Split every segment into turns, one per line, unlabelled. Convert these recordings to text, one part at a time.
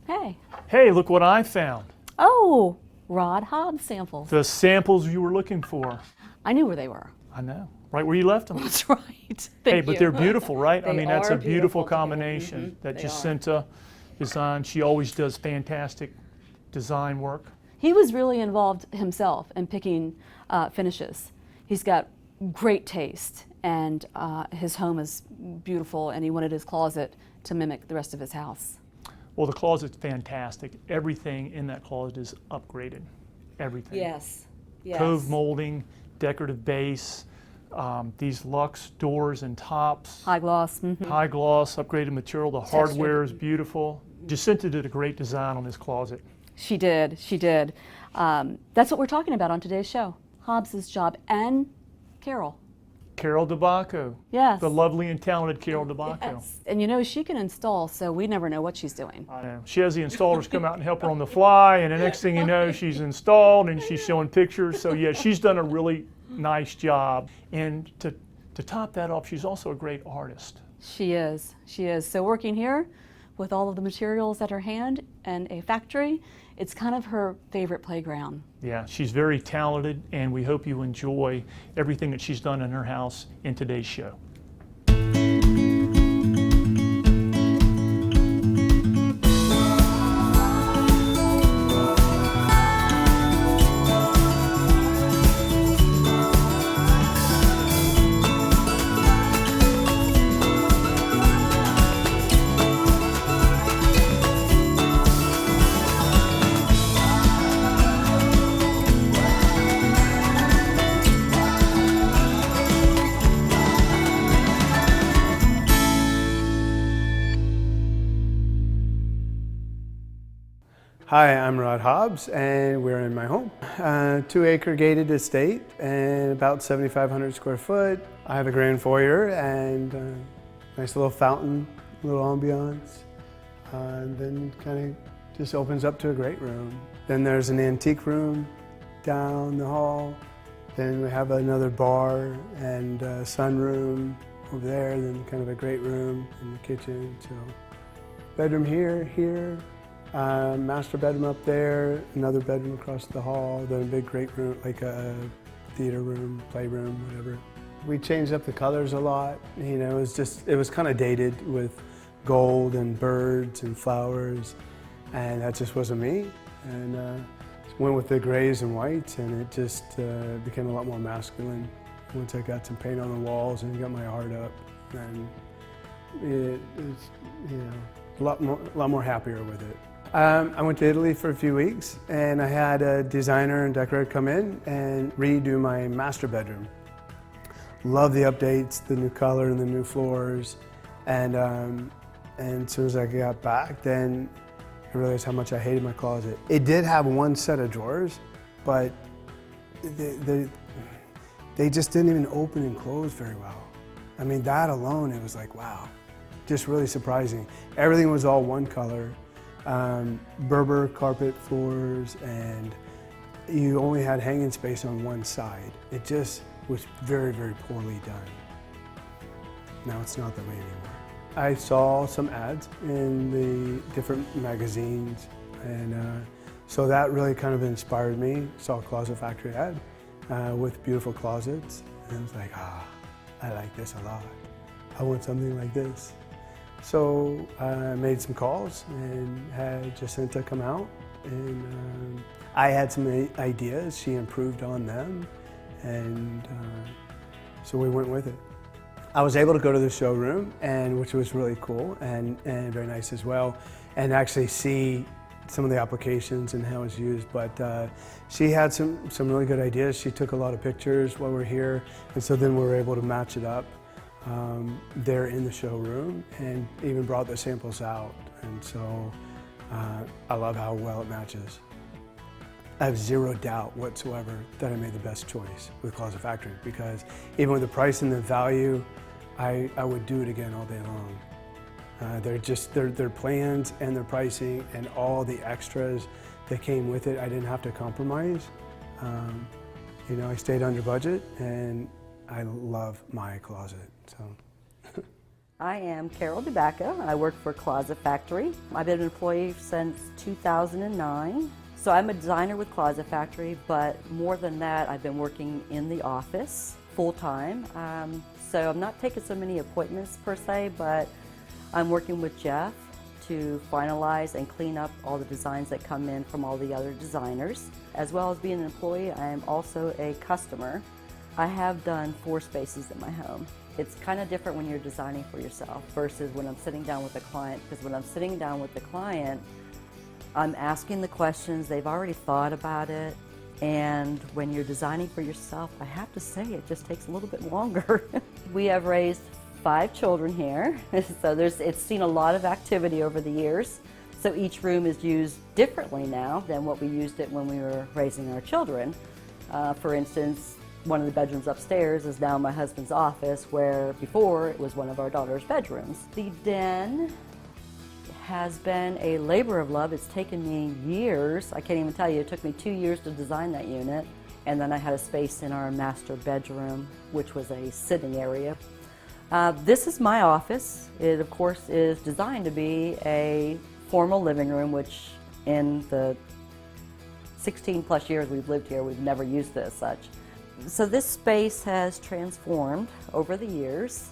Hey.
Hey, look what I found.
Oh, Rod Hobbs samples.
The samples you were looking for.
I knew where they were.
I know. Right where you left them.
That's right.
Hey,
Thank
but
you.
they're beautiful, right? I
They
mean, that's
are
a beautiful
beautiful
combination
together.
that
They
Jacinta designed. She always does fantastic design work.
He was really involved himself in picking finishes. He's got great taste, and his home is beautiful, and he wanted his closet to mimic the rest of his house.
Well, the closet's fantastic. Everything in that closet is upgraded. Everything.
Yes. Yes.
Cove molding, decorative base, these luxe doors and tops.
High gloss.
High gloss, upgraded material. The hardware is beautiful. Jacinta did a great design on this closet.
She did. She did. That's what we're talking about on today's show. Hobbs's job and Carol.
Carol DeBacco.
Yes.
The lovely and talented Carol DeBacco.
Yes. And you know, she can install, so we never know what she's doing.
I know. She has the installers come out and help her on the fly, and the next thing you know, she's installed and she's showing pictures. So yeah, she's done a really nice job. And to top that off, she's also a great artist.
She is. She is. So working here with all of the materials at her hand and a factory, it's kind of her favorite playground.
Yeah, she's very talented, and we hope you enjoy everything that she's done in her house in today's show.
Hi, I'm Rod Hobbs, and we're in my home. 2-acre gated estate and about 7,500 square foot. I have a grand foyer and a nice little fountain, little ambiance. And then kind of just opens up to a great room. Then there's an antique room down the hall. Then we have another bar and a sunroom over there. Then kind of a great room in the kitchen. So bedroom here. Master bedroom up there, another bedroom across the hall, then a big great room, like a theater room, playroom, whatever. We changed up the colors a lot. You know, it was kind of dated with gold and birds and flowers, and that just wasn't me. And went with the grays and whites, and it just became a lot more masculine. Once I got some paint on the walls and got my art up, and it's, you know, a lot more happier with it. I went to Italy for a few weeks, and I had a designer and decorator come in and redo my master bedroom. Love the updates, the new color and the new floors, and as soon as I got back, then I realized how much I hated my closet. It did have one set of drawers, but they just didn't even open and close very well. I mean, that alone, it was like, wow, just really surprising. Everything was all one color. Berber carpet floors, and you only had hanging space on one side. It just was very, very poorly done. Now it's not that way anymore. I saw some ads in the different magazines, and so that really kind of inspired me. Saw a Closet Factory ad with beautiful closets, and I was like, I like this a lot. I want something like this. So I made some calls and had Jacinta come out, and I had some ideas. She improved on them, and so we went with it. I was able to go to the showroom, which was really cool and very nice as well, and actually see some of the applications and how it's used. But she had some really good ideas. She took a lot of pictures while we were here, and so then we were able to match it up there in the showroom, and even brought the samples out. And so I love how well it matches. I have zero doubt whatsoever that I made the best choice with Closet Factory, because even with the price and the value, I would do it again all day long. Their plans and their pricing and all the extras that came with it, I didn't have to compromise. You know, I stayed under budget, and I love my closet. So.
I am Carol DeBacco. I work for Closet Factory. I've been an employee since 2009. So I'm a designer with Closet Factory, but more than that, I've been working in the office full-time. So I'm not taking so many appointments per se, but I'm working with Jeff to finalize and clean up all the designs that come in from all the other designers. As well as being an employee, I am also a customer. I have done 4 spaces in my home. It's kind of different when you're designing for yourself versus when I'm sitting down with a client, because when I'm sitting down with the client, I'm asking the questions, they've already thought about it, and when you're designing for yourself, I have to say it just takes a little bit longer. We have raised 5 children here, so it's seen a lot of activity over the years. So each room is used differently now than what we used it when we were raising our children. For instance, one of the bedrooms upstairs is now my husband's office, where before it was one of our daughter's bedrooms. The den has been a labor of love. It's taken me years. I can't even tell you, it took me 2 years to design that unit. And then I had a space in our master bedroom, which was a sitting area. This is my office. It, of course, is designed to be a formal living room, which in the 16 plus years we've lived here, we've never used it as such. So this space has transformed over the years.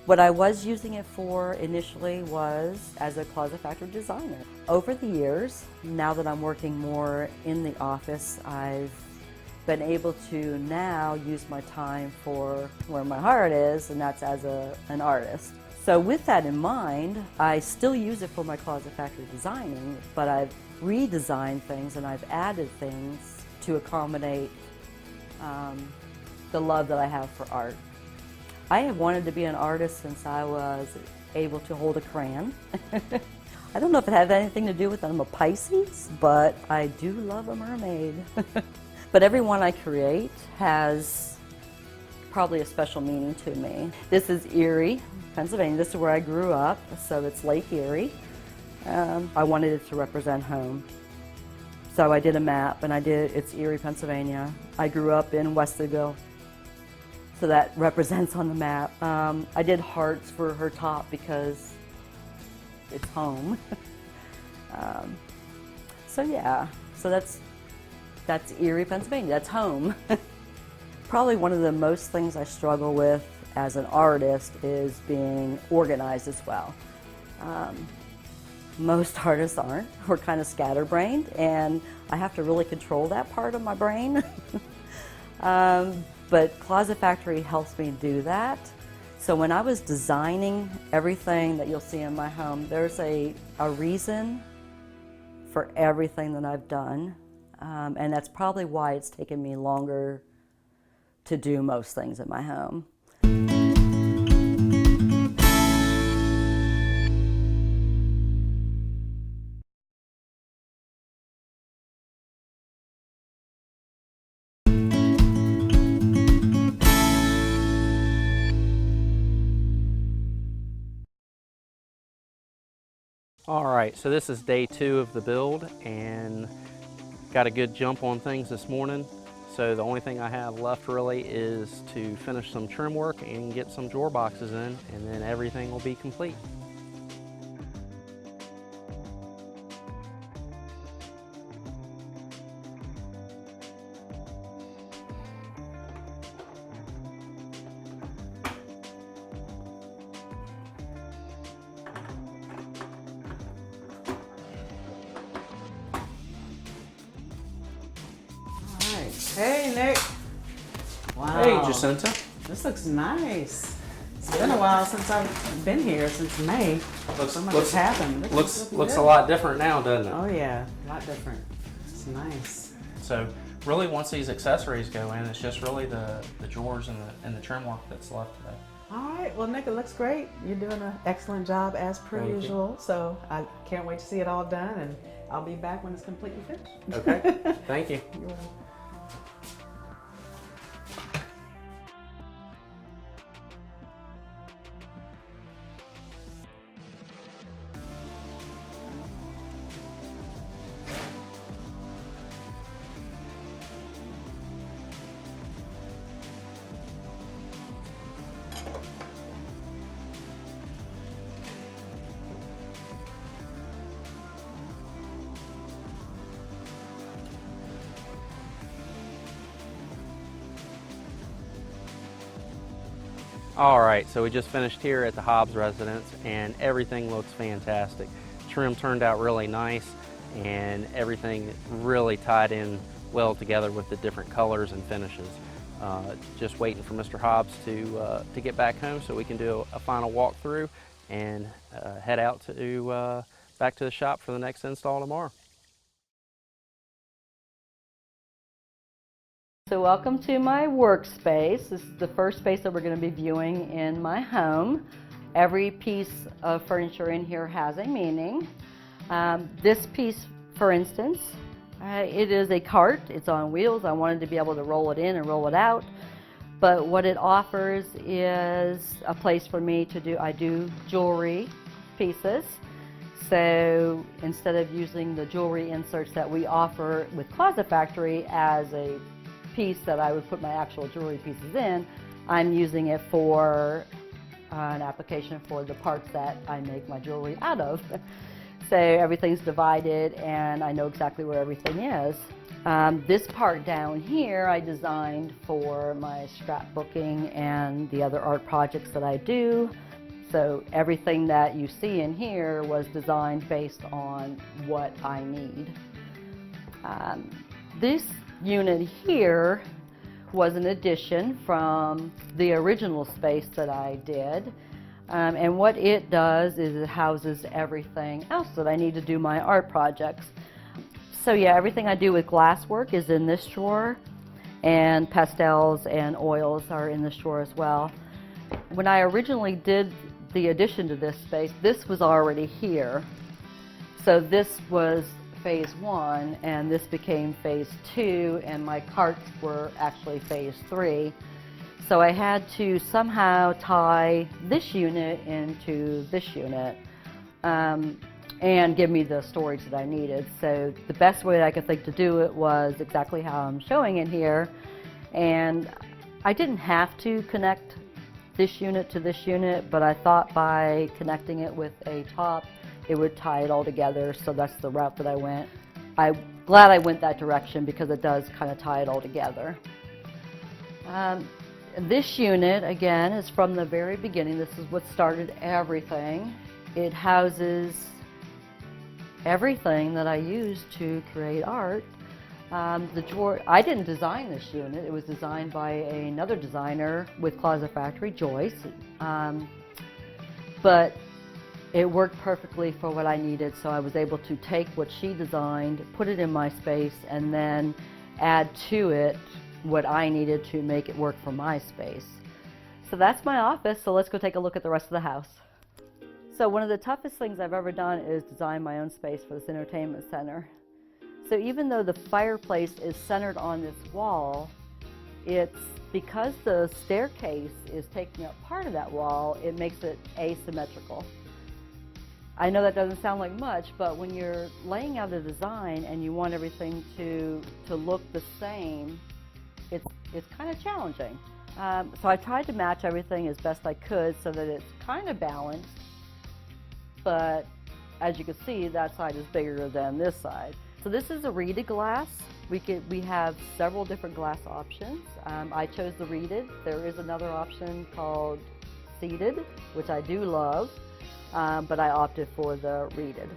What I was using it for initially was as a Closet Factory designer. Over the years, now that I'm working more in the office, I've been able to now use my time for where my heart is, and that's as an artist. So with that in mind, I still use it for my Closet Factory designing, but I've redesigned things and I've added things to accommodate the love that I have for art. I have wanted to be an artist since I was able to hold a crayon. I don't know if it had anything to do with it. I'm a Pisces, but I do love a mermaid. But every one I create has probably a special meaning to me. This is Erie, Pennsylvania. This is where I grew up, so it's Lake Erie. I wanted it to represent home. So I did a map, and it's Erie, Pennsylvania. I grew up in Westerville, so that represents on the map. I did hearts for her top because it's home. So yeah, so that's Erie, Pennsylvania, that's home. Probably one of the most things I struggle with as an artist is being organized as well. Most artists aren't. We're kind of scatterbrained, and I have to really control that part of my brain. But Closet Factory helps me do that. So when I was designing everything that you'll see in my home, there's a reason for everything that I've done. And that's probably why it's taken me longer to do most things in my home.
All right, so this is day 2 of the build, and got a good jump on things this morning. So the only thing I have left really is to finish some trim work and get some drawer boxes in, and then everything will be complete.
Hey, Nick. Wow.
Hey, Jacinta.
This looks nice. It's been a while since I've been here, since May. So much has happened.
Looks
good.
a lot different now, doesn't it?
Oh yeah, a lot different. It's nice.
So really, once these accessories go in, it's just really the drawers and the trim work that's left today.
All right. Well, Nick, it looks great. You're doing an excellent job as per
Thank you.
usual. So I can't wait to see it all done, and I'll be back when it's completely finished.
Okay. Thank you.
You're welcome.
All right, so we just finished here at the Hobbs residence and everything looks fantastic. Trim turned out really nice and everything really tied in well together with the different colors and finishes. Just waiting for Mr. Hobbs to get back home so we can do a final walkthrough and head out to back to the shop for the next install tomorrow.
So welcome to my workspace. This is the first space that we're going to be viewing in my home. Every piece of furniture in here has a meaning. This piece, for instance, it is a cart. It's on wheels. I wanted to be able to roll it in and roll it out. But what it offers is a place for me to do, I do jewelry pieces. So instead of using the jewelry inserts that we offer with Closet Factory as a piece that I would put my actual jewelry pieces in, I'm using it for an application for the parts that I make my jewelry out of. So everything's divided and I know exactly where everything is. This part down here I designed for my scrapbooking and the other art projects that I do. So everything that you see in here was designed based on what I need. This unit here was an addition from the original space that I did. And what it does is it houses everything else that I need to do my art projects. So yeah, everything I do with glasswork is in this drawer, and pastels and oils are in this drawer as well. When I originally did the addition to this space, this was already here. So this was phase 1 and this became phase 2, and my carts were actually phase 3. So I had to somehow tie this unit into this unit and give me the storage that I needed. So the best way I could think to do it was exactly how I'm showing it here. And I didn't have to connect this unit to this unit, but I thought by connecting it with a top, it would tie it all together, so that's the route that I went. I'm glad I went that direction because it does kind of tie it all together. This unit, again, is from the very beginning. This is what started everything. It houses everything that I use to create art. The drawer, I didn't design this unit. It was designed by another designer with Closet Factory, Joyce. But it worked perfectly for what I needed, so I was able to take what she designed, put it in my space, and then add to it what I needed to make it work for my space. So that's my office, so let's go take a look at the rest of the house. So one of the toughest things I've ever done is design my own space for this entertainment center. So even though the fireplace is centered on this wall, it's because the staircase is taking up part of that wall, it makes it asymmetrical. I know that doesn't sound like much, but when you're laying out a design and you want everything to look the same, it's kind of challenging. So I tried to match everything as best I could so that it's kind of balanced, but as you can see, that side is bigger than this side. So this is a reeded glass. We have several different glass options. I chose the reeded. There is another option called seated, which I do love. But I opted for the reeded.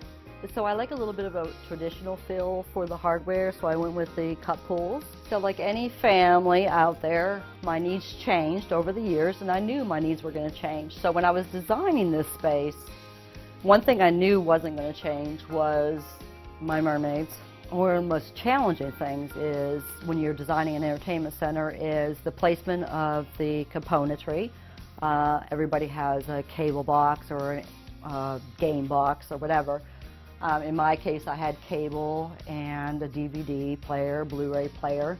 So I like a little bit of a traditional feel for the hardware, so I went with the cup pulls. So like any family out there, my needs changed over the years, and I knew my needs were going to change. So when I was designing this space, one thing I knew wasn't going to change was my mermaids. One of the most challenging things is when you're designing an entertainment center is the placement of the componentry. Everybody has a cable box or a game box or whatever. In my case, I had cable and a DVD player, Blu-ray player.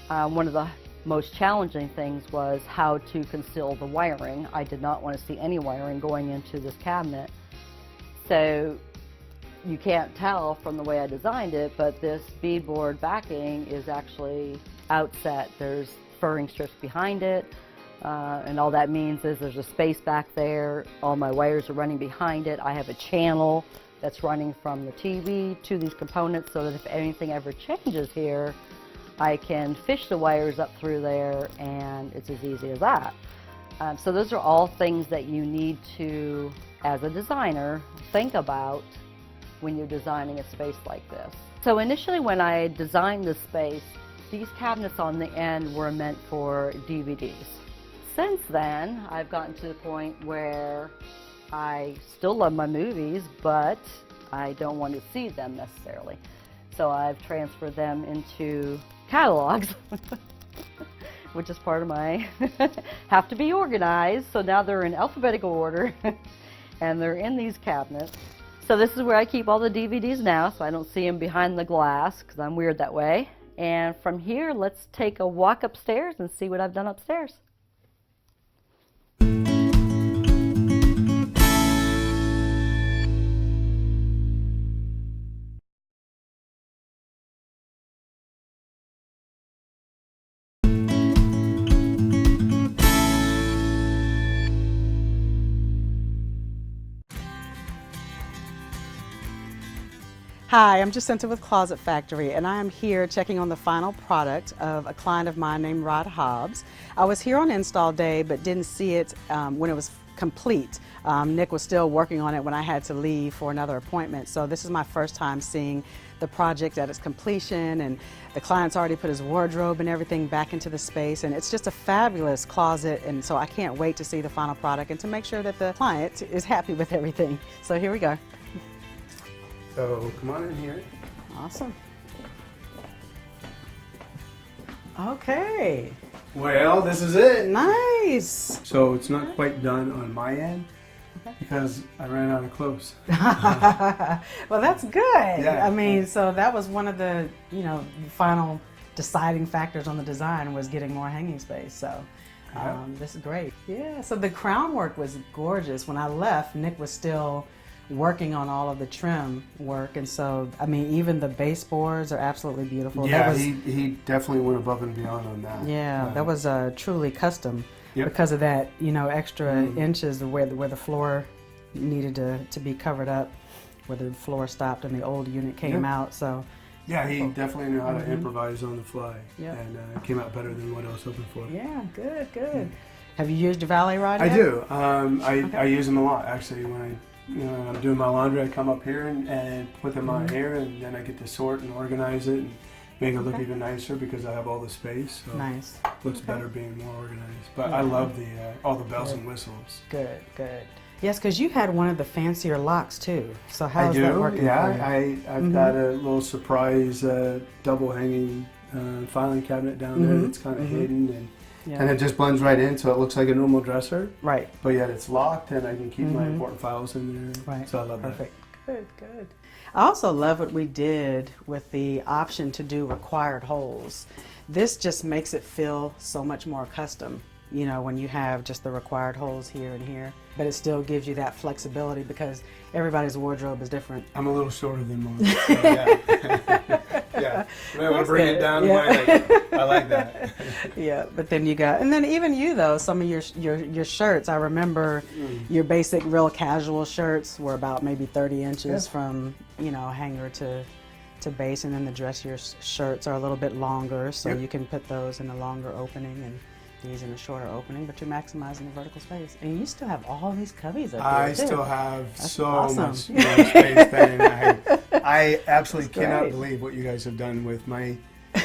One of the most challenging things was how to conceal the wiring. I did not want to see any wiring going into this cabinet. So you can't tell from the way I designed it, but this beadboard backing is actually outset. There's furring strips behind it. And all that means is there's a space back there. All my wires are running behind it. I have a channel that's running from the TV to these components so that if anything ever changes here, I can fish the wires up through there, and it's as easy as that. So those are all things that you need to, as a designer, think about when you're designing a space like this. So initially when I designed this space, these cabinets on the end were meant for DVDs. Since then, I've gotten to the point where I still love my movies, but I don't want to see them necessarily. So I've transferred them into catalogs, which is part of my have to be organized. So now they're in alphabetical order and they're in these cabinets. So this is where I keep all the DVDs now, so I don't see them behind the glass because I'm weird that way. And from here, let's take a walk upstairs and see what I've done upstairs.
Hi, I'm Jacinta with Closet Factory, and I am here checking on the final product of a client of mine named Rod Hobbs. I was here on install day, but didn't see it when it was complete. Nick was still working on it when I had to leave for another appointment, so this is my first time seeing the project at its completion, and the client's already put his wardrobe and everything back into the space, and it's just a fabulous closet, and so I can't wait to see the final product and to make sure that the client is happy with everything. So here we go.
So come on in here.
Awesome. Okay.
Well, this is it.
Nice.
So it's not quite done on my end because I ran out of clothes.
Well, that's good.
Yeah.
I mean, so that was one of the, final deciding factors on the design was getting more hanging space. So this is great. Yeah, so the crown work was gorgeous. When I left, Nick was still working on all of the trim work, and so I mean even the baseboards are absolutely beautiful.
Yeah, he definitely went above and beyond on that.
Yeah, that was truly custom.
Yep.
Because of that, extra inches where the floor needed to be covered up, where the floor stopped and the old unit came out. So
yeah, he definitely knew how to improvise on the fly,
Yep.
and it came out better than what I was hoping for.
yeah, good. Have you used your valet rod
I
yet?
do. I use them a lot actually. When I'm doing my laundry, I come up here and put them on here, and then I get to sort and organize it and make it look even nicer because I have all the space. So
Nice.
it looks better being more organized. But I love all the bells and whistles.
Good. Yes, because you had one of the fancier locks too. So
I
how's
do.
that working
Yeah,
for you?
I've got a little surprise double hanging filing cabinet down there that's kind of hidden and it just blends right in, so it looks like a normal dresser.
Right.
But yet it's locked, and I can keep my important files in there.
Right.
So I love
Perfect. Good. I also love what we did with the option to do required holes. This just makes it feel so much more custom, when you have just the required holes here and here. But it still gives you that flexibility because everybody's wardrobe is different.
I'm a little shorter than most. So yeah. Yeah. I want to bring it down to my leg. I like that.
Yeah, but then and then even you though, some of your shirts, I remember your basic real casual shirts were about maybe 30 inches from, hanger to base, and then the dressier shirts are a little bit longer, so you can put those in a longer opening and these in a shorter opening, but you're maximizing the vertical space. And you still have all these cubbies up there
I
too.
still have
That's
so
awesome.
much more space than I absolutely cannot
great.
believe what you guys have done with my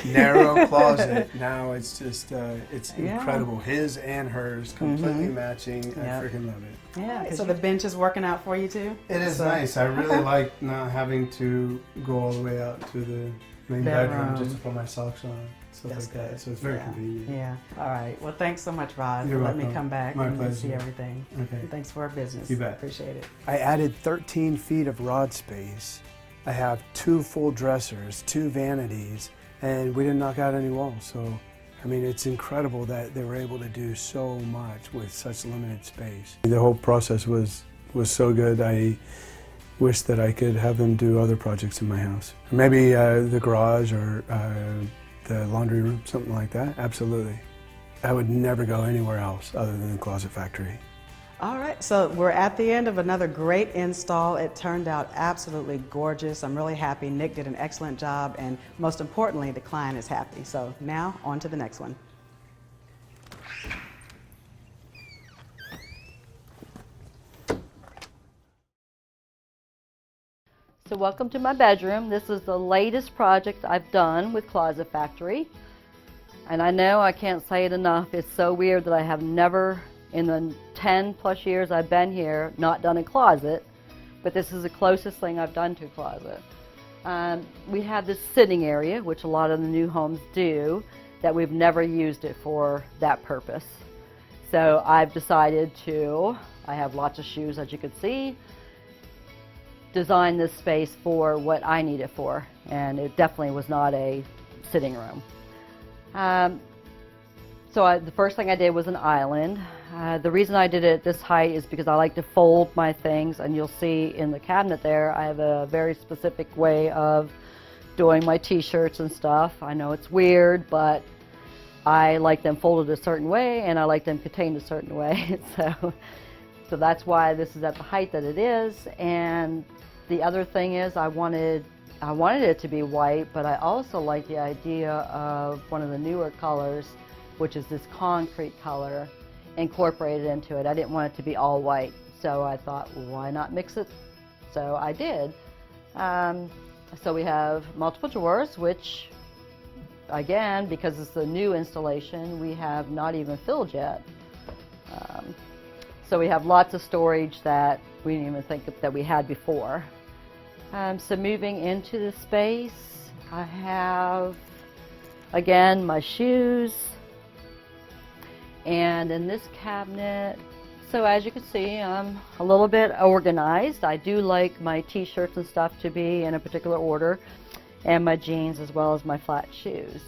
narrow closet. Now it's just, it's incredible. His and hers, completely matching. I freaking love it.
Yeah, so the bench is working out for you too?
It is nice. I really like not having to go all the way out to the main bedroom just to put my socks on. Stuff like that. So it's very convenient.
Yeah. All right. Well, thanks so much, Rod,
You're
for letting me
welcome.
come back
My
and
pleasure.
see everything.
Okay.
And thanks for our business.
You bet.
Appreciate it.
I added 13 feet of rod space. I have 2 full dressers, 2 vanities, and we didn't knock out any walls. So, I mean, it's incredible that they were able to do so much with such limited space. The whole process was so good. I wish that I could have them do other projects in my house. Maybe the garage or the laundry room, something like that. Absolutely. I would never go anywhere else other than the Closet Factory.
All right, so we're at the end of another great install. It turned out absolutely gorgeous. I'm really happy. Nick did an excellent job, and most importantly, the client is happy. So now, on to the next one.
So welcome to my bedroom. This is the latest project I've done with Closet Factory. And I know I can't say it enough, it's so weird that I have never, in the 10 plus years I've been here, not done a closet, but this is the closest thing I've done to a closet. We have this sitting area, which a lot of the new homes do, that we've never used it for that purpose. So I've decided to, I have lots of shoes as you can see, design this space for what I need it for, and it definitely was not a sitting room. The first thing I did was an island. The reason I did it at this height is because I like to fold my things, and you'll see in the cabinet there I have a very specific way of doing my t-shirts and stuff. I know it's weird, but I like them folded a certain way and I like them contained a certain way. So that's why this is at the height that it is. And the other thing is I wanted it to be white, but I also like the idea of one of the newer colors, which is this concrete color, incorporated into it. I didn't want it to be all white, so I thought, well, why not mix it? So I did. So we have multiple drawers, which, again, because it's the new installation, we have not even filled yet. So we have lots of storage that we didn't even think that we had before. So moving into the space, I have, again, my shoes. And in this cabinet, so as you can see, I'm a little bit organized. I do like my t-shirts and stuff to be in a particular order, and my jeans as well as my flat shoes.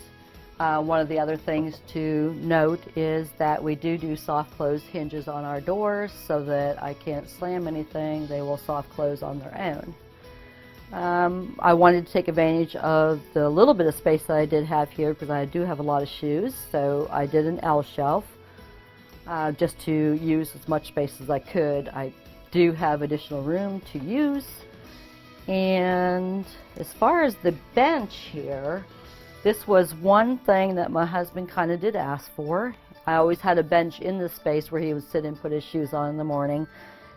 One of the other things to note is that we do soft close hinges on our doors so that I can't slam anything. They will soft close on their own. I wanted to take advantage of the little bit of space that I did have here because I do have a lot of shoes, so I did an L shelf. Just to use as much space as I could. I do have additional room to use. And as far as the bench here, this was one thing that my husband kind of did ask for. I always had a bench in the space where he would sit and put his shoes on in the morning.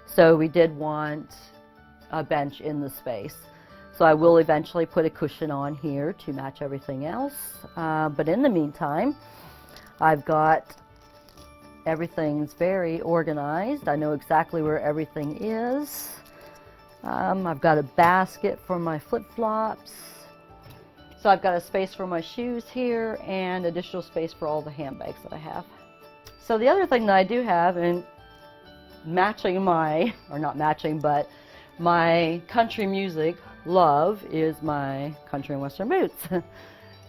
So we did want a bench in the space. So I will eventually put a cushion on here to match everything else. But in the meantime, I've got everything's very organized. I know exactly where everything is. I've got a basket for my flip-flops. So I've got a space for my shoes here and additional space for all the handbags that I have. So the other thing that I do have, and matching my, or not matching, but my country music love is my country and western boots.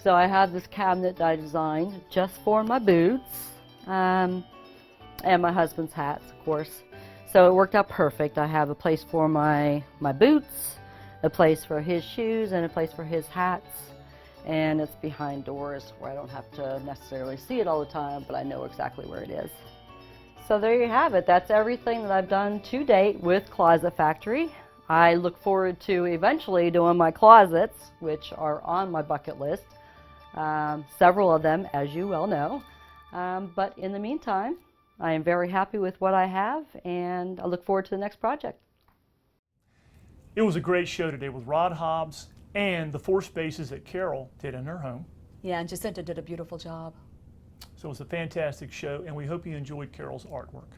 So I have this cabinet that I designed just for my boots. And my husband's hats, of course. So it worked out perfect. I have a place for my boots, a place for his shoes, and a place for his hats. And it's behind doors where I don't have to necessarily see it all the time, but I know exactly where it is. So there you have it. That's everything that I've done to date with Closet Factory. I look forward to eventually doing my closets, which are on my bucket list. Several of them, as you well know. But in the meantime, I am very happy with what I have, and I look forward to the next project.
It was a great show today with Rod Hobbs and the 4 spaces that Carol did in her home.
Yeah, and Jacinta did a beautiful job.
So it was a fantastic show, and we hope you enjoyed Carol's artwork.